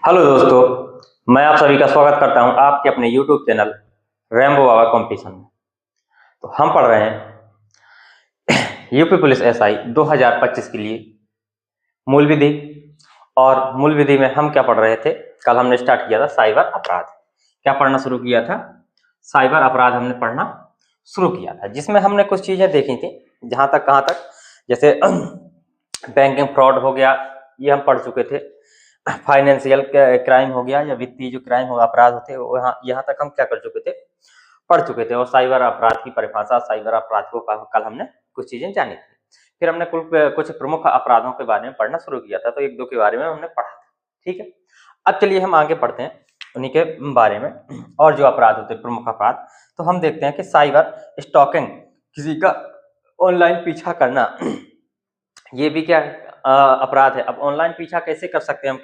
Hello दोस्तों, मैं आप सभी का स्वागत करता हूं आपके अपने YouTube चैनल रैम्बो बाबा कंपटीशन में। तो हम पढ़ रहे हैं यूपी पुलिस एसआई 2025 के लिए मूल विधि। और मूल विधि में हम क्या पढ़ रहे थे? कल हमने स्टार्ट किया था साइबर अपराध। क्या पढ़ना शुरू किया था? साइबर अपराध हमने पढ़ना शुरू किया था, जिसमें हमने कुछ चीजें देखी थी। जहां तक कहां तक, जैसे बैंकिंग फ्रॉड हो गया, ये हम पढ़ चुके थे। फाइनेंशियल क्राइम हो गया, या वित्तीय जो क्राइम हो अपराध होते हैं, वो यहाँ तक हम क्या कर चुके थे? पढ़ चुके थे। और साइबर अपराध की परिभाषा, साइबर अपराध को कल हमने कुछ चीजें जानी थी। फिर हमने कुछ प्रमुख अपराधों के बारे में पढ़ना शुरू किया था, तो एक दो के बारे में हमने पढ़ा था। ठीक है, अब चलिए हम आगे बढ़ते हैं उन्हीं के बारे में। और जो अपराध होते हैं प्रमुख अपराध, तो हम देखते हैं कि साइबर स्टॉकिंग, किसी का ऑनलाइन पीछा करना, ये भी क्या अपराध है। अब ऑनलाइन पीछा कैसे कर सकते हैं हम?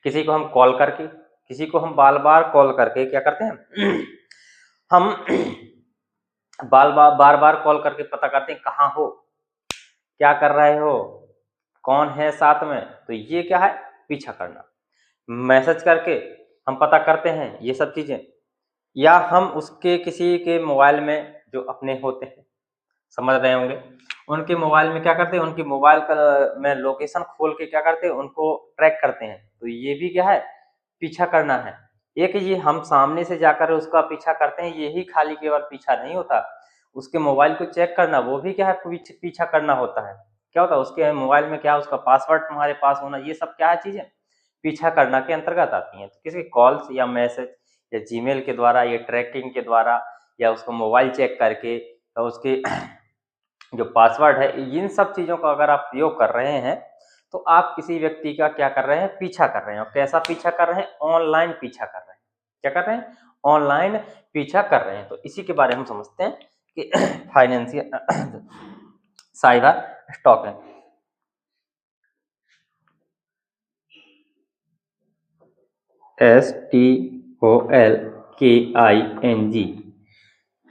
किसी को हम कॉल करके, किसी को हम बार बार कॉल करके क्या करते हैं हम बार बार कॉल करके पता करते हैं कहाँ हो, क्या कर रहे हो, कौन है साथ में। तो ये क्या है? पीछा करना। मैसेज करके हम पता करते हैं ये सब चीजें, या हम उसके किसी के मोबाइल में जो अपने होते हैं, समझ रहे होंगे, उनके मोबाइल में क्या करते हैं, उनकी मोबाइल का में लोकेशन खोल के क्या करते हैं, उनको ट्रैक करते हैं। तो ये भी क्या है? पीछा करना है। एक ये हम सामने से जाकर उसका पीछा करते हैं, यही खाली केवल पीछा नहीं होता। उसके मोबाइल को चेक करना, वो भी क्या है? पीछा करना होता है। क्या होता है? उसके मोबाइल में क्या, उसका पासवर्ड तुम्हारे पास होना, ये सब क्या है चीजें? पीछा करना के अंतर्गत आती हैं। तो किसी कॉल्स या मैसेज या जीमेल के द्वारा, या ट्रैकिंग के द्वारा, या उसको मोबाइल चेक करके, या उसके जो पासवर्ड है, इन सब चीजों का अगर आप प्रयोग कर रहे हैं, तो आप किसी व्यक्ति का क्या कर रहे हैं? पीछा कर रहे हैं। और कैसा पीछा कर रहे हैं? ऑनलाइन पीछा कर रहे हैं। क्या कर रहे हैं? ऑनलाइन पीछा कर रहे हैं। तो इसी के बारे में हम समझते हैं कि फाइनेंशियल साइबर स्टॉकिंग। STOLKING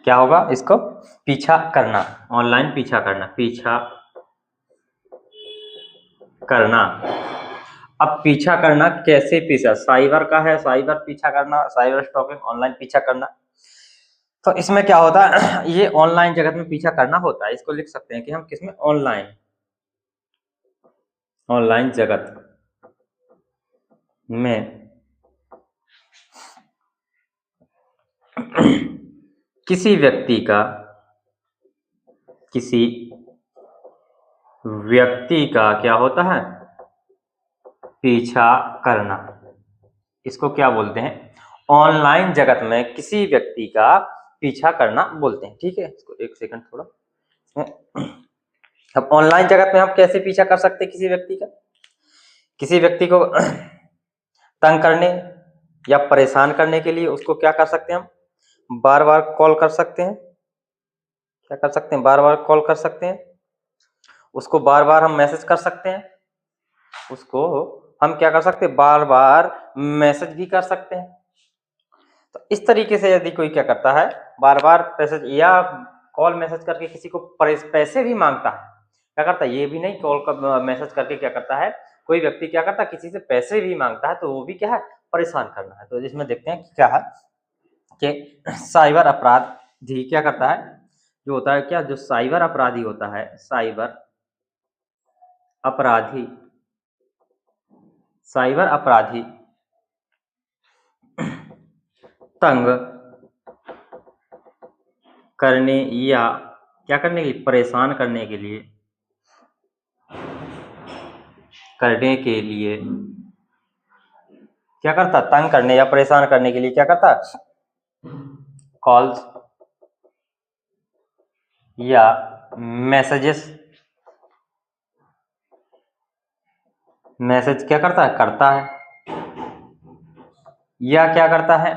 क्या होगा? इसको पीछा करना, ऑनलाइन पीछा करना, पीछा करना। अब पीछा करना कैसे? पीछा साइबर का है, साइबर पीछा करना, साइबर स्टॉकिंग, ऑनलाइन पीछा करना। तो इसमें क्या होता है? ये ऑनलाइन जगत में पीछा करना होता है। इसको लिख सकते हैं कि हम किसमें? ऑनलाइन, ऑनलाइन जगत में किसी व्यक्ति का क्या होता है? पीछा करना। इसको क्या बोलते हैं? ऑनलाइन जगत में किसी व्यक्ति का पीछा करना बोलते हैं। ठीक है, इसको एक सेकंड थोड़ा। अब ऑनलाइन जगत में हम कैसे पीछा कर सकते हैं किसी व्यक्ति का? किसी व्यक्ति को तंग करने या परेशान करने के लिए उसको क्या कर सकते हैं? हम बार बार कॉल कर सकते हैं। क्या कर सकते हैं? बार बार कॉल कर सकते हैं। उसको बार बार हम मैसेज कर सकते हैं। उसको हम क्या कर सकते हैं? बार बार मैसेज भी कर सकते हैं। तो इस तरीके से यदि कोई क्या करता है, बार बार मैसेज या कॉल मैसेज करके किसी को पैसे भी मांगता है, क्या करता है? ये भी नहीं, कॉल का मैसेज करके क्या करता है, कोई व्यक्ति क्या करता है, किसी से पैसे भी मांगता है, तो वो भी क्या है? परेशान करना है। तो इसमें देखते हैं कि क्या है कि साइबर अपराधी क्या करता है, जो होता है क्या, जो साइबर अपराधी होता है, साइबर अपराधी, साइबर अपराधी तंग करने या क्या करने के लिए? परेशान करने के लिए, क्या करता? तंग करने या परेशान करने के लिए क्या करता? कॉल्स या मैसेज क्या करता है? करता है। या क्या करता है?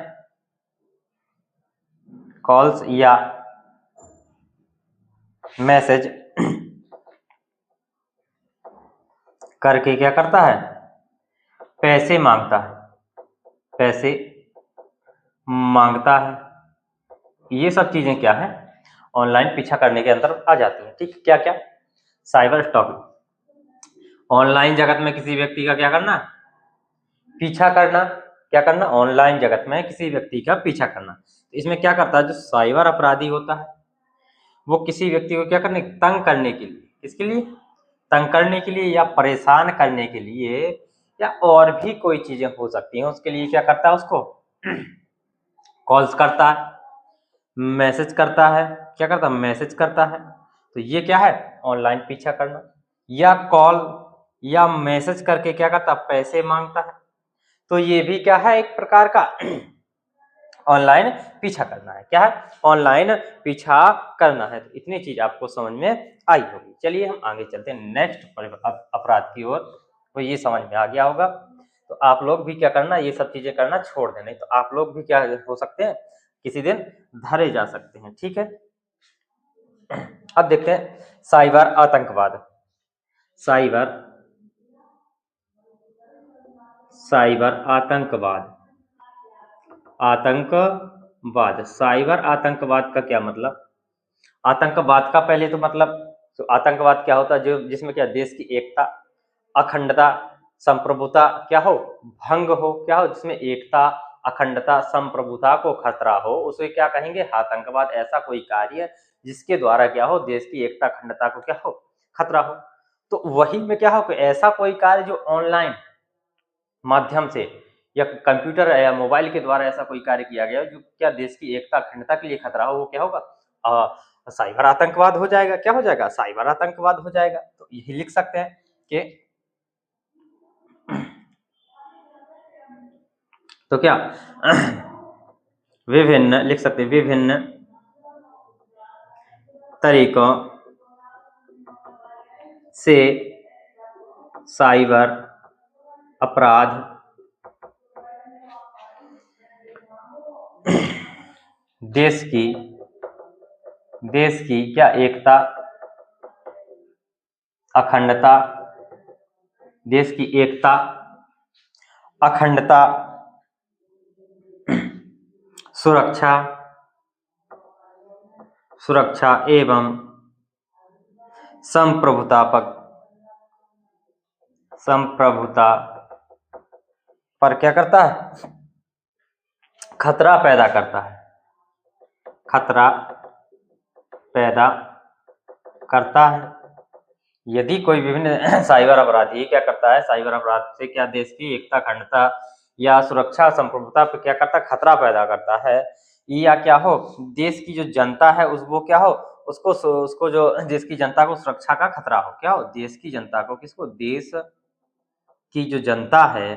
कॉल्स या मैसेज करके क्या करता है? पैसे मांगता है, पैसे मांगता है। ये सब चीजें क्या है? ऑनलाइन पीछा करने के अंदर आ जाती हैं। ठीक, क्या साइबर स्टॉकिंग, ऑनलाइन जगत में किसी व्यक्ति का क्या करना? पीछा करना, क्या करना, ऑनलाइन जगत में किसी व्यक्ति का पीछा करना। तो इसमें क्या करता है, जो साइबर अपराधी होता है वो किसी व्यक्ति को क्या करने, तंग करने के लिए, किसके लिए, तंग करने के लिए या परेशान करने के लिए या और भी कोई चीजें हो सकती हैं, उसके लिए क्या करता है, उसको कॉल्स करता है, मैसेज करता है, क्या करता है, मैसेज करता है। तो ये क्या है, ऑनलाइन पीछा करना, या कॉल या मैसेज करके क्या करता है, पैसे मांगता है। तो ये भी क्या है, एक प्रकार का ऑनलाइन पीछा करना है। क्या है, ऑनलाइन पीछा करना है। तो इतनी चीज आपको समझ में आई होगी। चलिए हम आगे चलते हैं नेक्स्ट अपराध की ओर। तो ये समझ में आ गया होगा। तो आप लोग भी क्या करना, ये सब चीजें करना छोड़ देना, तो आप लोग भी क्या हो सकते हैं, किसी दिन धरे जा सकते हैं। ठीक है, अब देखते हैं साइबर आतंकवाद। साइबर साइबर आतंकवाद, आतंकवाद, साइबर आतंकवाद का क्या मतलब। आतंकवाद का पहले तो मतलब, तो आतंकवाद क्या होता है, जो जिसमें क्या देश की एकता, अखंडता, संप्रभुता क्या हो, भंग हो, क्या हो, जिसमें एकता, अखंडता, संप्रभुता को खतरा हो, उसे क्या कहेंगे, आतंकवाद। ऐसा कोई कार्य जिसके द्वारा क्या हो, देश की एकता, अखंडता को क्या हो, खतरा हो। तो वही में क्या हो कि ऐसा कोई कार्य जो ऑनलाइन माध्यम से या कंप्यूटर या मोबाइल के द्वारा ऐसा कोई कार्य किया गया जो क्या देश की एकता, अखंडता के लिए खतरा हो, वो क्या होगा, साइबर आतंकवाद हो जाएगा। क्या हो जाएगा, साइबर आतंकवाद हो जाएगा। तो यही लिख सकते हैं कि तो क्या विभिन्न, लिख सकते हैं विभिन्न तरीकों से साइबर अपराध देश की क्या एकता, अखंडता, देश की एकता, अखंडता, सुरक्षा एवं संप्रभुता पर क्या करता है, खतरा पैदा करता है, खतरा पैदा करता है। यदि कोई विभिन्न साइबर अपराधी क्या करता है, साइबर अपराध से क्या देश की एकता, अखंडता या सुरक्षा, संप्रभुता पर क्या करता है, खतरा पैदा करता है, या क्या हो, देश की जो जनता है उस वो क्या हो, उसको जो देश की जनता को सुरक्षा का खतरा हो, क्या हो, देश की जनता को, किसको, देश की जो जनता है,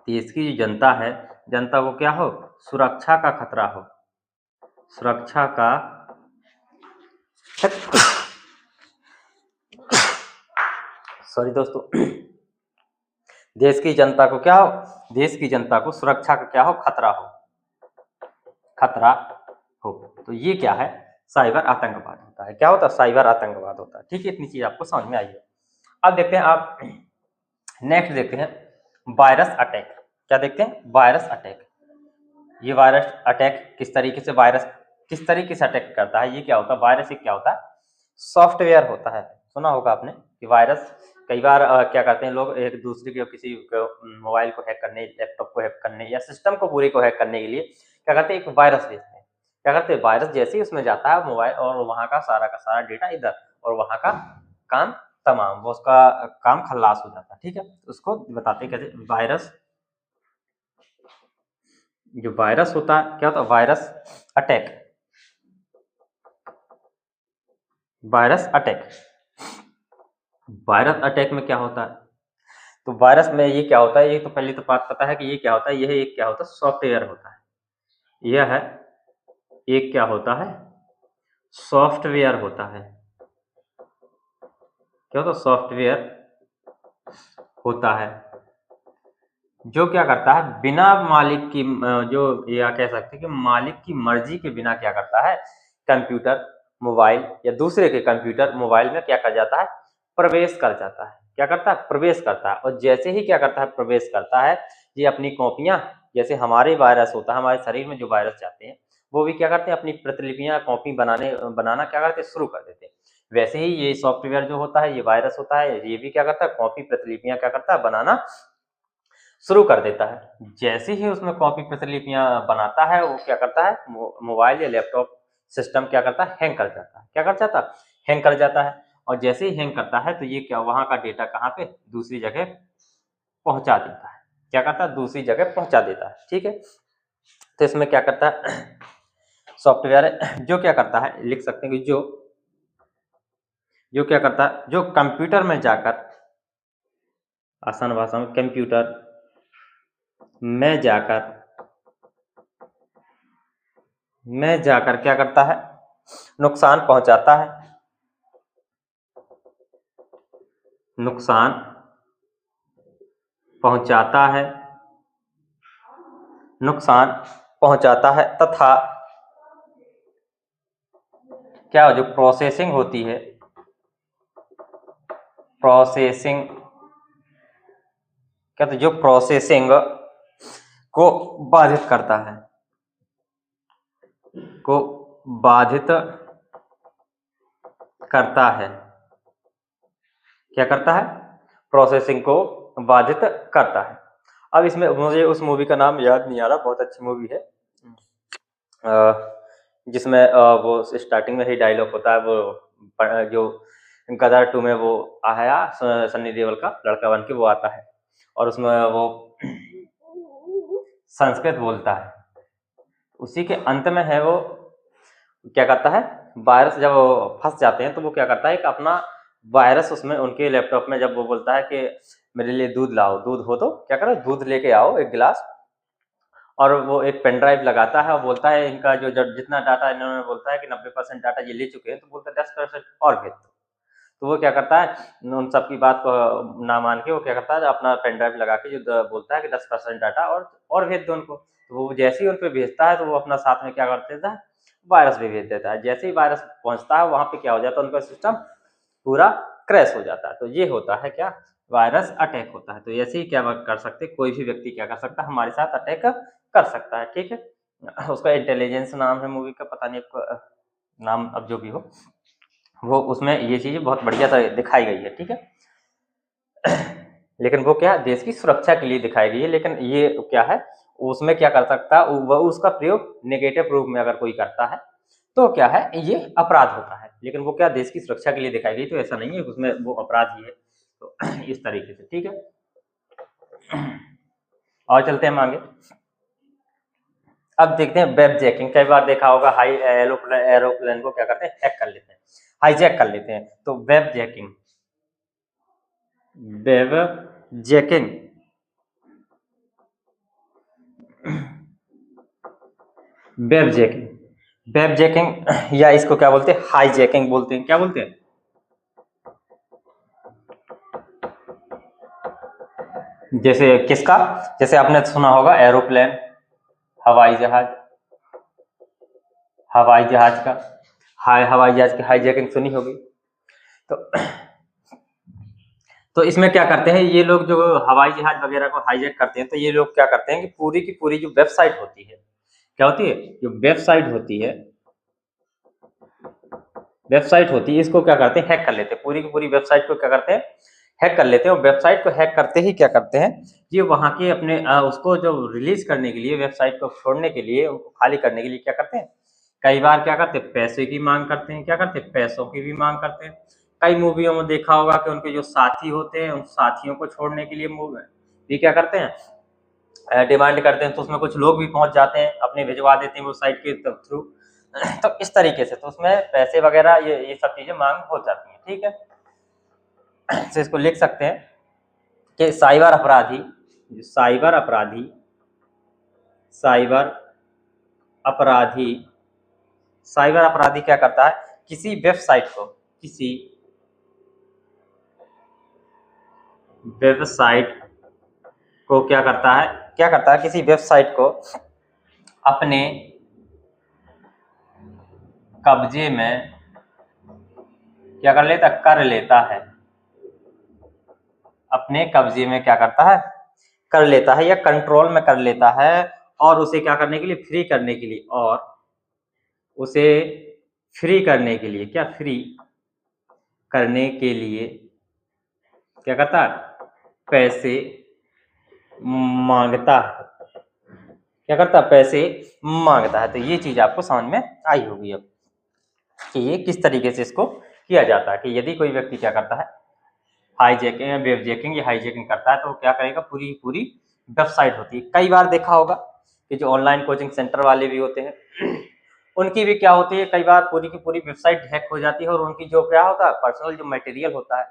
देश की जो जनता है, जनता को क्या हो, सुरक्षा का खतरा हो, सुरक्षा का सॉरी दोस्तों, देश की जनता को क्या हो, देश की जनता को सुरक्षा का क्या हो, खतरा हो। तो ये क्या है, साइबर आतंकवाद होता है। क्या होता है, साइबर आतंकवाद होता है। ठीक है, इतनी चीज आपको समझ में आई है। अब देखते हैं आप नेक्स्ट देखते हैं वायरस अटैक। क्या देखते हैं, वायरस अटैक। ये वायरस अटैक किस तरीके से अटैक करता है, ये क्या होता है, वायरस एक क्या होता है, सॉफ्टवेयर होता है। सुना होगा आपने कि वायरस कई बार क्या करते हैं लोग, एक दूसरे के किसी मोबाइल को हैक करने, लैपटॉप को हैक करने या सिस्टम को पूरे को हैक करने के लिए क्या करते हैं, एक वायरस भेजते हैं। क्या करते हैं, वायरस जैसे ही उसमें जाता है मोबाइल, और वहां का सारा डेटा इधर, और वहां का काम तमाम, वो उसका काम खल्लास हो जाता है। ठीक है, उसको बताते हैं कैसे, वायरस, जो वायरस होता है, क्या होता है, virus attack, virus attack. Virus attack में क्या होता है, तो वायरस में ये क्या होता है, ये तो पहले तो बात पता है कि ये क्या होता है, यह एक क्या होता है, सॉफ्टवेयर होता है। यह है एक क्या होता है, सॉफ्टवेयर होता है। क्या होता है, सॉफ्टवेयर होता है, जो क्या करता है, बिना मालिक की जो या कह सकते हैं कि मालिक की मर्जी के बिना क्या करता है, कंप्यूटर, मोबाइल या दूसरे के कंप्यूटर, मोबाइल में क्या कर जाता है, प्रवेश कर जाता है। क्या करता है, प्रवेश करता है। और जैसे ही क्या करता है, प्रवेश करता है, ये अपनी कॉपियां, जैसे हमारे वायरस होता है, हमारे शरीर में जो वायरस जाते हैं, वो भी क्या करते हैं, अपनी प्रतिलिपियां, कॉपी बनाना क्या करते हैं, शुरू कर देते हैं। वैसे ही ये सॉफ्टवेयर जो होता है, ये वायरस होता है, ये भी क्या करता है, कॉपी, प्रतिलिपियां क्या करता है, बनाना शुरू कर देता है। जैसे ही उसमें कॉपी प्रतिलिपियां बनाता है वो क्या करता है, मोबाइल या लैपटॉप सिस्टम क्या करता है, हैंग कर जाता है। क्या कर जाता है, हैंग कर जाता है। और जैसे ही हैंग करता है तो ये क्या, वहां का डेटा कहाँ पे, दूसरी जगह पहुंचा देता है। क्या करता है, दूसरी जगह पहुंचा देता है। ठीक है, तो इसमें क्या करता है सॉफ्टवेयर, जो क्या करता है, लिख सकते हैं कि जो जो क्या करता है, जो कंप्यूटर में जाकर, आसान भाषा में कंप्यूटर में जाकर क्या करता है, नुकसान पहुंचाता है, नुकसान पहुंचाता है, नुकसान पहुंचाता है, तथा क्या जो प्रोसेसिंग होती है, प्रोसेसिंग क्या, तो जो प्रोसेसिंग को बाधित करता है, को बाधित करता है। क्या करता है, प्रोसेसिंग को बाधित करता है। अब इसमें मुझे उस मूवी का नाम याद नहीं आ रहा, बहुत अच्छी मूवी है, जिसमें वो स्टार्टिंग में ही डायलॉग होता है, वो जो गदर 2 में वो आया सन्नी देओल का लड़का बन के वो आता है और उसमें वो संस्कृत बोलता है। उसी के अंत में है वो क्या करता है, वायरस जब फंस जाते हैं तो वो क्या करता है, एक अपना वायरस उसमें उनके लैपटॉप में, जब वो बोलता है कि मेरे लिए दूध लाओ, दूध हो तो क्या करो, दूध लेके आओ 1 गिलास, और वो एक पेन ड्राइव लगाता है और बोलता है इनका जो जितना डाटा इन्होंने, बोलता है कि 90% डाटा ये ले चुके हैं, तो बोलता है 10% और भेज दो। तो वो क्या करता है, उन सबकी बात को ना मान के वो क्या करता है, अपना पेन ड्राइव लगा के जो बोलता है कि 10% डाटा और भेज दो उनको। तो वो जैसे ही उन पर भेजता है तो वो अपना साथ में क्या कर देता है, वायरस भी भेज देता है। जैसे ही वायरस पहुंचता है वहां पे क्या हो जाता है, उनका सिस्टम पूरा क्रैश हो जाता है। तो ये होता है क्या, वायरस अटैक होता है। तो ऐसे ही क्या कर सकते, कोई भी व्यक्ति क्या कर सकता है, हमारे साथ अटैक कर सकता है। ठीक है, उसका इंटेलिजेंस नाम है मूवी का, पता नहीं आपको नाम अब जो भी हो, वो उसमें ये चीज़ बहुत बढ़िया तरह दिखाई गई है। ठीक है, लेकिन वो क्या, देश की सुरक्षा के लिए दिखाई गई है। लेकिन ये क्या है, उसमें क्या कर सकता है, वह उसका प्रयोग नेगेटिव रूप में अगर कोई करता है तो क्या है, ये अपराध होता है। लेकिन वो क्या, देश की सुरक्षा के लिए दिखाई गई, तो ऐसा नहीं है उसमें वो अपराध ही है। तो इस तरीके से। ठीक है, और चलते हैं हम आगे। अब देखते हैं वेब जैकिंग। कई बार देखा होगा, हाई एरोप्लेन को क्या करते हैं, हैक कर लेते हैं, हाईजैक कर लेते हैं। तो web jacking, web jacking, web jacking, web jacking या इसको क्या बोलते हैं, हाईजैकिंग बोलते हैं। क्या बोलते हैं, जैसे किसका, जैसे आपने सुना होगा एरोप्लेन, हवाई जहाज, हवाई जहाज का हवाई जहाज की हाईजैकिंग सुनी होगी। तो तो इसमें क्या करते हैं ये लोग, जो हवाई जहाज वगैरह को हाईजैक करते हैं, तो ये लोग क्या करते हैं कि पूरी की पूरी जो वेबसाइट होती है, क्या होती है, जो वेबसाइट होती है, वेबसाइट होती है, इसको क्या करते हैं, हैक कर लेते हैं। पूरी की पूरी वेबसाइट को क्या करते हैं, हैक कर लेते हैं। और वेबसाइट को हैक करते ही क्या करते हैं, ये वहां के अपने उसको जो रिलीज करने के लिए, वेबसाइट को छोड़ने के लिए, उनको खाली करने के लिए क्या करते हैं, कई बार क्या करते हैं, पैसे की मांग करते हैं। क्या करते हैं, पैसों की भी मांग करते हैं। कई मूवियों में देखा होगा कि उनके जो साथी होते हैं, उन साथियों को छोड़ने के लिए ये क्या करते हैं, डिमांड करते हैं। तो उसमें कुछ लोग भी पहुंच जाते हैं, अपने भिजवा देते हैं वो साइट के थ्रू। तो इस तरीके से, तो उसमें पैसे वगैरह ये सब चीजें मांग हो जाती हैं। ठीक है, तो इसको लिख सकते हैं कि साइबर अपराधी, साइबर अपराधी, साइबर अपराधी, साइबर अपराधी क्या करता है, किसी वेबसाइट को, किसी वेबसाइट को क्या करता है, क्या करता है, किसी वेबसाइट को अपने कब्जे में क्या कर लेता है, अपने कब्जे में क्या करता है, कर लेता है या कंट्रोल में कर लेता है। और उसे क्या करने के लिए, फ्री करने के लिए, और उसे फ्री करने के लिए, क्या फ्री करने के लिए क्या करता है, पैसे मांगता है, क्या करता है, पैसे मांगता है। तो ये चीज आपको समझ में आई होगी अब कि ये किस तरीके से इसको किया जाता है कि यदि कोई व्यक्ति क्या करता है, हाईजैकिंग, वेबजैकिंग या हाईजैकिंग करता है तो वो क्या करेगा, पूरी पूरी वेबसाइट होती है। कई बार देखा होगा कि जो ऑनलाइन कोचिंग सेंटर वाले भी होते हैं उनकी भी क्या होती है, कई बार पूरी की पूरी वेबसाइट हैक हो जाती है और उनकी जो क्या होता है, पर्सनल जो मटेरियल होता है,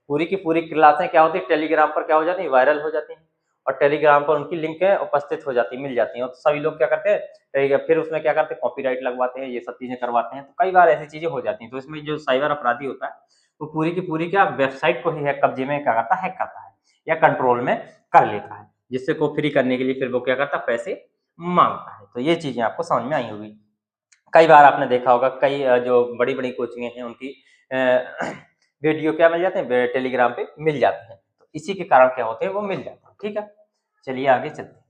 पूरी की पूरी क्लासें क्या होती है, टेलीग्राम पर क्या हो जाती है, वायरल हो जाती हैं और टेलीग्राम पर उनकी लिंकें उपस्थित हो जाती, मिल जाती हैं और सभी लोग क्या करते हैं, फिर उसमें क्या करते हैं, कॉपीराइट लगवाते हैं, ये सब चीजें करवाते हैं। तो कई बार ऐसी चीजें हो जाती हैं। तो इसमें जो साइबर अपराधी होता है वो पूरी की पूरी क्या वेबसाइट को ही हैक, कब्जे में क्या करता है, हैक करता है या कंट्रोल में कर लेता है, जिससे को फ्री करने के लिए फिर वो क्या करता है, पैसे मांगता है। तो ये चीजें आपको समझ में आई होगी। कई बार आपने देखा होगा, कई जो बड़ी बड़ी कोचिंगें हैं उनकी वीडियो क्या मिल जाते हैं, टेलीग्राम पे मिल जाते हैं। तो इसी के कारण क्या होते हैं, वो मिल जाते हैं। ठीक है, चलिए आगे चलते हैं।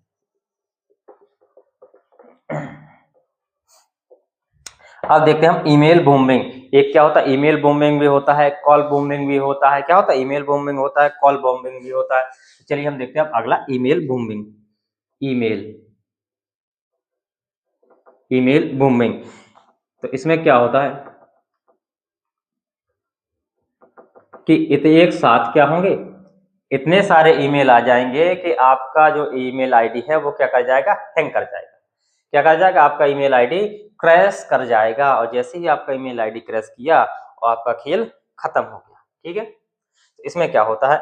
अब देखते हैं हम ईमेल बॉम्बिंग। एक क्या होता है, ईमेल बॉम्बिंग भी होता है, कॉल बॉम्बिंग भी होता है। क्या होता है, ईमेल बॉम्बिंग होता है, कॉल बॉम्बिंग भी होता है। चलिए हम देखते हैं अब अगला, email bombing. Email email bombing, तो इसमें क्या होता है कि एक साथ क्या होंगे, इतने सारे ईमेल आ जाएंगे कि आपका जो ईमेल आईडी है वो क्या कर जाएगा, हैंग कर जाएगा। क्या कर जाएगा, आपका ईमेल आईडी क्रैश कर जाएगा और जैसे ही आपका ईमेल आईडी क्रैश किया और आपका खेल खत्म हो गया। ठीक है, तो इसमें क्या होता है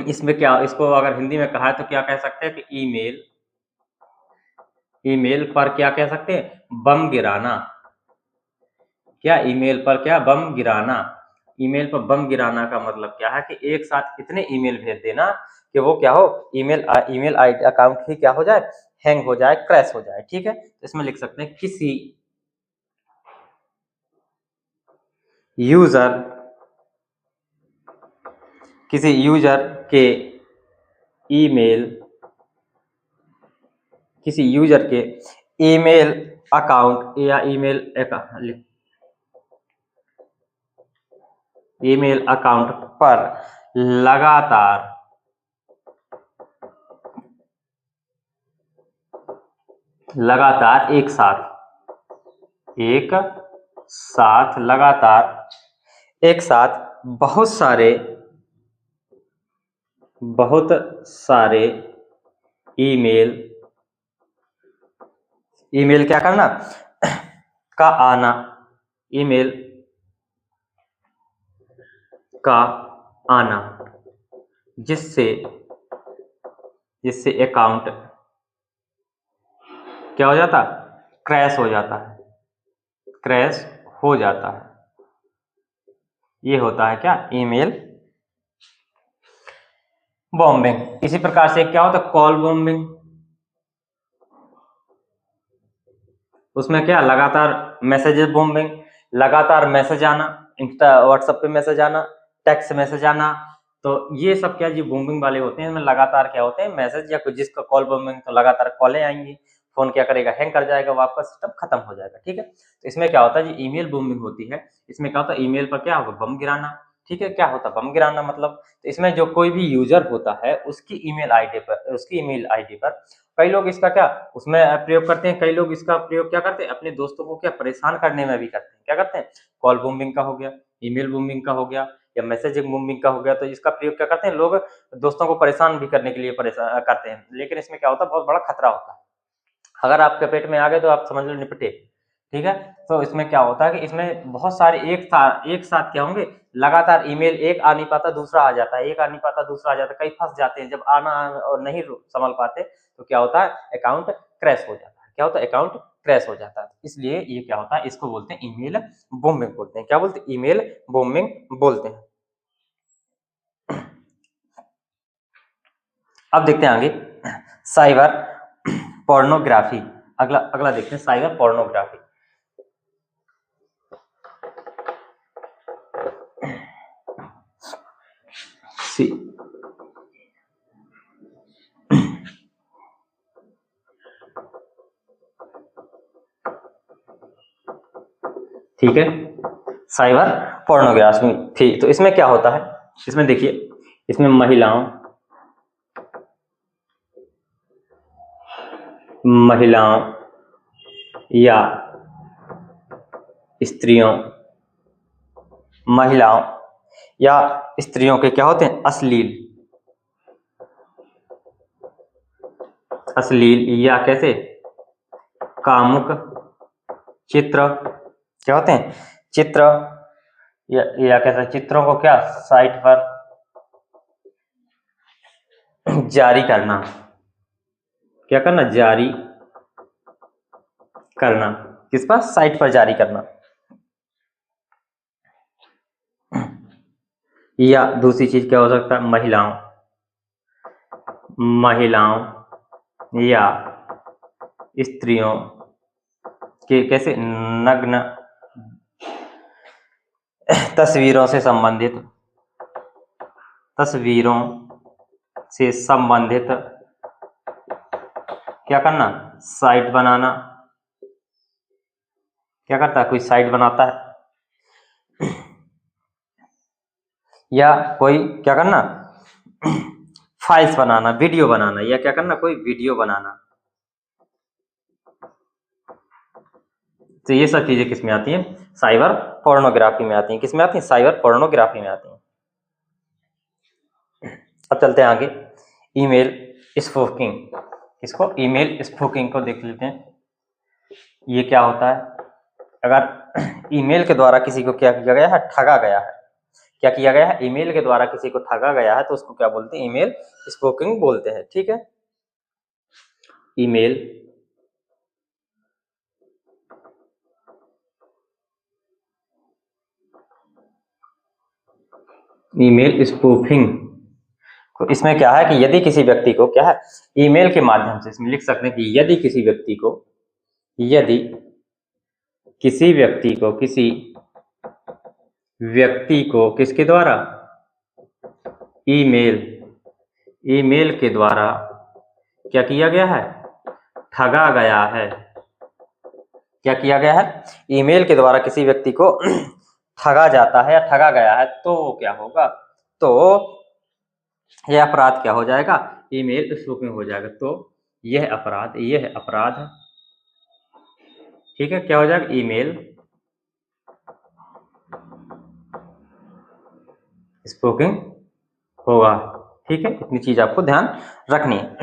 इसमें क्या, इसको अगर हिंदी में कहा है तो क्या कह सकते हैं कि ईमेल पर क्या कह सकते हैं, बम गिराना। क्या, ईमेल पर क्या, बम गिराना। ईमेल पर बम गिराना का मतलब क्या है कि एक साथ इतने ईमेल भेज देना कि वो क्या हो, ईमेल आईडी अकाउंट ही क्या हो जाए, हैंग हो जाए, क्रैश हो जाए। ठीक है, तो इसमें लिख सकते हैं यूजर किसी यूजर के ईमेल किसी यूजर के ईमेल अकाउंट या ईमेल अकाउंट पर लगातार एक साथ बहुत सारे ईमेल क्या करना का आना, ईमेल का आना, जिससे अकाउंट क्या हो जाता, क्रैश हो जाता है। ये होता है क्या, ईमेल बॉम्बिंग। इसी प्रकार से क्या होता है, कॉल बॉम्बिंग। उसमें क्या, लगातार मैसेजेस बॉम्बिंग, लगातार मैसेज आना, इंस्टा व्हाट्सएप पे मैसेज आना, टेक्स्ट मैसेज आना। तो ये सब क्या, ये बॉम्बिंग वाले होते हैं। इसमें लगातार क्या होते हैं, मैसेज या कुछ, जिसका कॉल बॉम्बिंग तो लगातार कॉलें आएंगी, फोन क्या करेगा, हैंग कर जाएगा, वो आपका सिस्टम खत्म हो जाएगा। ठीक है, तो इसमें क्या होता है, जी ईमेल बॉम्बिंग होती है। इसमें क्या होता है, ईमेल पर क्या होगा, बम गिराना। ठीक है, क्या होता है बम गिराना मतलब, तो इसमें जो कोई भी यूजर होता है उसकी ईमेल आईडी पर कई लोग इसका क्या, उसमें प्रयोग करते हैं। कई लोग इसका प्रयोग क्या करते हैं, अपने दोस्तों को क्या परेशान करने में भी करते हैं। क्या करते हैं, कॉल बूमिंग का हो गया, ईमेल बूमिंग का हो गया या मैसेजिंग बूमिंग का हो गया, तो इसका प्रयोग क्या करते हैं लोग, दोस्तों को परेशान भी करने के लिए परेशान करते हैं। लेकिन इसमें क्या होता है, बहुत बड़ा खतरा होता है। अगर आपके पेट में आ गए तो आप समझ लो निपटे। ठीक है, तो इसमें क्या होता है कि इसमें बहुत सारे एक साथ क्या होंगे, लगातार ईमेल, एक आ नहीं पाता दूसरा आ जाता है, एक आ नहीं पाता दूसरा आ जाता है, कई फंस जाते हैं। जब आना और नहीं संभल पाते तो क्या होता है, अकाउंट क्रैश हो जाता है। क्या होता है, अकाउंट क्रैश हो जाता है। इसलिए ये क्या होता है, इसको बोलते हैं ईमेल बॉम्बिंग बोलते हैं। क्या बोलते हैं, ईमेल बॉम्बिंग बोलते हैं। अब देखते हैं आगे, साइबर पोर्नोग्राफी। अगला अगला देखते हैं, साइबर पोर्नोग्राफी। ठीक है, साइबर पोर्नोग्राफी थी। तो इसमें क्या होता है, इसमें देखिए, इसमें महिलाओं महिलाओं या स्त्रियों, महिलाओं या स्त्रियों के क्या होते हैं, अश्लील या कैसे कामुक चित्र, क्या होते हैं, चित्र या कैसे चित्रों को क्या साइट पर जारी करना, क्या करना, जारी करना, किस पर, साइट पर जारी करना। या दूसरी चीज क्या हो सकता है, महिलाओं या स्त्रियों के कैसे नग्न तस्वीरों से संबंधित क्या करना, साइट बनाना, क्या करता है, कोई साइट बनाता है। या कोई क्या करना, फाइल्स बनाना, वीडियो बनाना, या क्या करना, कोई वीडियो बनाना। तो ये सब चीजें किस में आती हैं, साइबर पोर्नोग्राफी में आती हैं। किस में आती हैं, साइबर पोर्नोग्राफी में आती हैं। अब चलते हैं आगे, ईमेल स्पूफिंग। इसको ईमेल स्पूफिंग को देख लेते हैं, ये क्या होता है। अगर ईमेल के द्वारा किसी को क्या किया गया है, ठगा गया है, क्या किया गया है, ईमेल के द्वारा किसी को ठगा गया है, तो उसको क्या बोलते हैं, ईमेल स्पूफिंग बोलते हैं। ठीक है, ईमेल स्पूफिंग, तो इसमें क्या है कि यदि किसी व्यक्ति को क्या है, ईमेल के माध्यम से, इसमें लिख सकते हैं कि यदि किसी व्यक्ति को किसके द्वारा, ईमेल के द्वारा क्या किया गया है, ठगा गया है। क्या किया गया है, ईमेल के द्वारा किसी व्यक्ति को ठगा जाता है या ठगा गया है, तो क्या होगा, तो यह अपराध क्या हो जाएगा, ईमेल स्पूफिंग हो जाएगा। तो यह अपराध है। ठीक है, क्या हो जाएगा, ईमेल स्पूफिंग होगा। ठीक है, इतनी चीज आपको ध्यान रखनी है।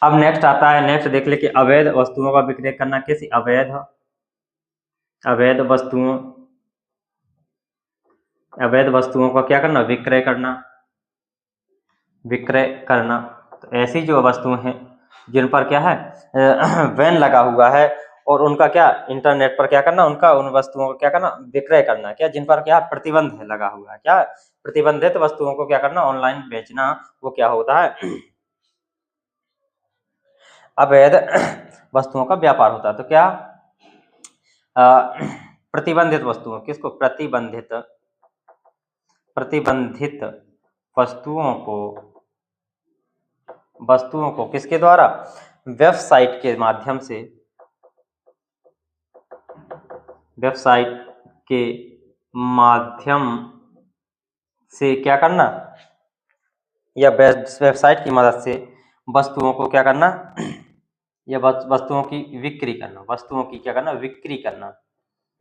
अब नेक्स्ट आता है, नेक्स्ट देख ले कि अवैध वस्तुओं का विक्रय करना। कैसी, अवैध वस्तुओं का क्या करना, विक्रय करना। तो ऐसी जो वस्तुएं हैं जिन पर क्या है बैन लगा हुआ है, और उनका क्या इंटरनेट पर क्या करना, उन वस्तुओं को क्या करना, विक्रय करना, क्या जिन पर क्या प्रतिबंध है लगा हुआ है, क्या प्रतिबंधित वस्तुओं को क्या करना, ऑनलाइन बेचना, वो क्या होता है, अवैध वस्तुओं का व्यापार होता है। तो क्या प्रतिबंधित वस्तुओं, किसको, प्रतिबंधित वस्तुओं को किसके द्वारा, वेबसाइट के माध्यम से क्या करना, या वेबसाइट की मदद से वस्तुओं को क्या करना, या वस्तुओं की बिक्री करना,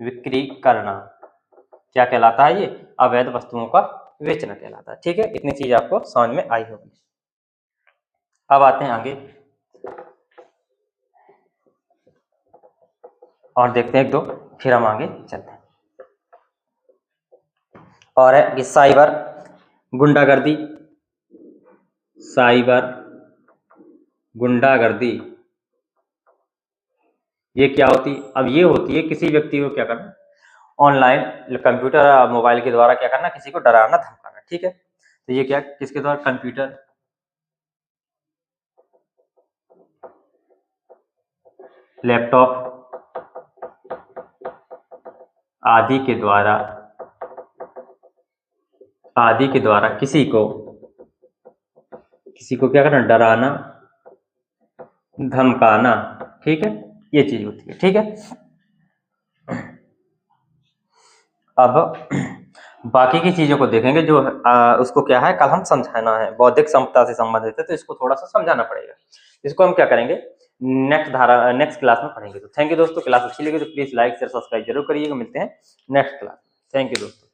बिक्री करना क्या कहलाता है, ये अवैध वस्तुओं का बेचना कहलाता है। ठीक है, इतनी चीज आपको समझ में आई होगी। अब आते हैं आगे और देखते हैं एक दो, फिर हम आगे चलते हैं। और है कि साइबर गुंडागर्दी, ये क्या होती है, अब ये होती है किसी व्यक्ति को क्या करना, ऑनलाइन कंप्यूटर मोबाइल के द्वारा क्या करना, किसी को डराना धमकाना। ठीक है, तो ये क्या, किसके द्वारा, कंप्यूटर, लैपटॉप आदि के द्वारा किसी को क्या करना, डराना धमकाना। ठीक है, ये चीज होती है। ठीक है, अब बाकी की चीजों को देखेंगे जो उसको क्या है कल हम समझाना है, बौद्धिक संपदा से संबंधित है, तो इसको थोड़ा सा समझाना पड़ेगा। इसको हम क्या करेंगे नेक्स्ट क्लास में पढ़ेंगे। तो थैंक यू दोस्तों, क्लास अच्छी लगी तो प्लीज लाइक शेयर सब्सक्राइब जरूर करिएगा। मिलते हैं नेक्स्ट क्लास। थैंक यू दोस्तों।